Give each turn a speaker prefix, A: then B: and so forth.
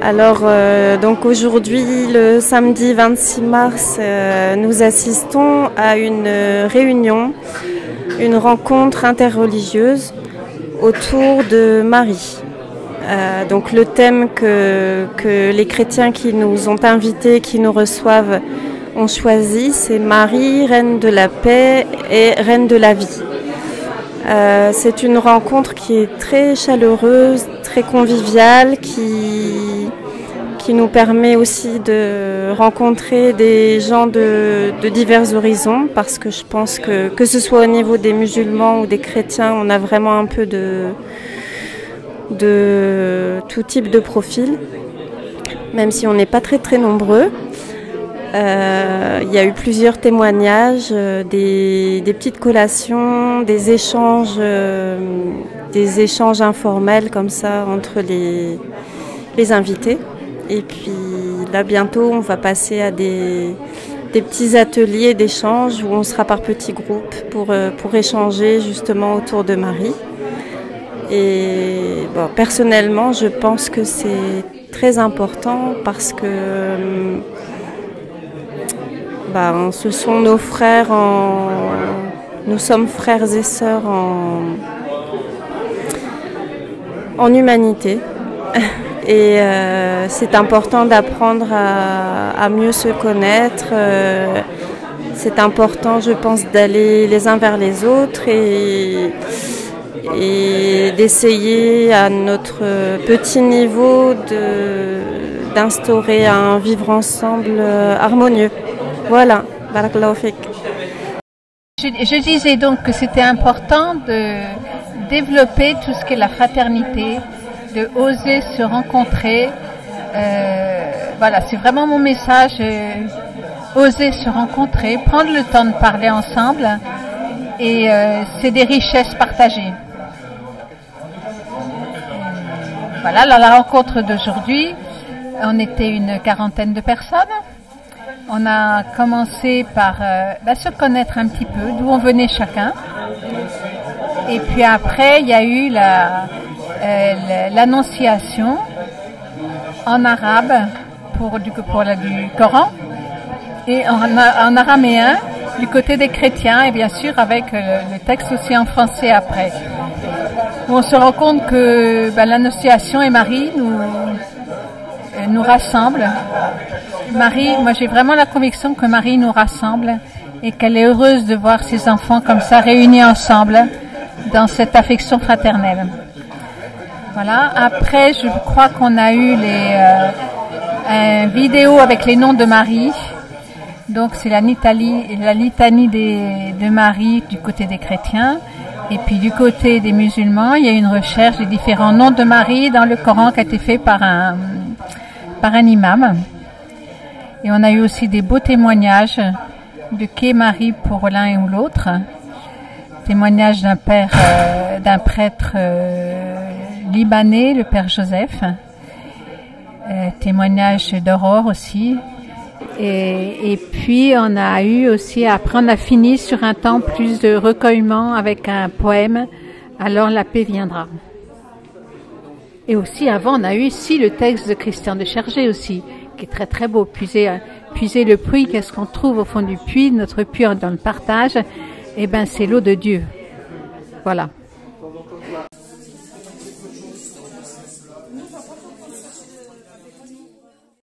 A: Alors, donc aujourd'hui, le samedi 26 mars, nous assistons à une réunion, une rencontre interreligieuse autour de Marie. Donc le thème que les chrétiens qui nous ont invités, qui nous reçoivent, ont choisi, c'est Marie, reine de la paix et reine de la vie. C'est une rencontre qui est très chaleureuse, très conviviale, qui nous permet aussi de rencontrer des gens de divers horizons, parce que je pense que ce soit au niveau des musulmans ou des chrétiens, on a vraiment un peu de tout type de profil, même si on n'est pas très très nombreux. Il y a eu plusieurs témoignages, des petites collations, des échanges informels comme ça entre les invités. Et puis là bientôt on va passer à des petits ateliers d'échange où on sera par petits groupes pour échanger justement autour de Marie. Et bon, personnellement je pense que c'est très important parce que ce sont nos frères, nous sommes frères et sœurs en humanité. Et c'est important d'apprendre à mieux se connaître. C'est important, je pense, d'aller les uns vers les autres et d'essayer à notre petit niveau d'instaurer un vivre ensemble harmonieux. Voilà, barakallahu fik.
B: Je disais donc que c'était important de développer tout ce qui est la fraternité, de oser se rencontrer. Voilà, c'est vraiment mon message. Oser se rencontrer, prendre le temps de parler ensemble, et c'est des richesses partagées. Voilà, la rencontre d'aujourd'hui, on était une quarantaine de personnes. On a commencé par se connaître un petit peu, d'où on venait chacun. Et puis après, il y a eu l'annonciation en arabe du Coran et en araméen du côté des chrétiens, et bien sûr avec le texte aussi en français après. Où on se rend compte que l'annonciation et Marie nous rassemblent. Marie, moi j'ai vraiment la conviction que Marie nous rassemble et qu'elle est heureuse de voir ses enfants comme ça réunis ensemble dans cette affection fraternelle. Voilà. Après, je crois qu'on a eu une vidéo avec les noms de Marie. Donc c'est la litanie de Marie du côté des chrétiens. Et puis du côté des musulmans, il y a une recherche des différents noms de Marie dans le Coran qui a été fait par un imam. Et on a eu aussi des beaux témoignages de qu'est Marie pour l'un ou l'autre. Témoignage d'un prêtre libanais, le père Joseph. Témoignage d'Aurore aussi. Et puis on a eu aussi, après on a fini sur un temps plus de recueillement avec un poème, Alors la paix viendra. Et aussi avant on a eu ici le texte de Christian de Chergé aussi, qui est très très beau, puiser le puits, qu'est-ce qu'on trouve au fond du puits, notre puits dans le partage, et c'est l'eau de Dieu. Voilà.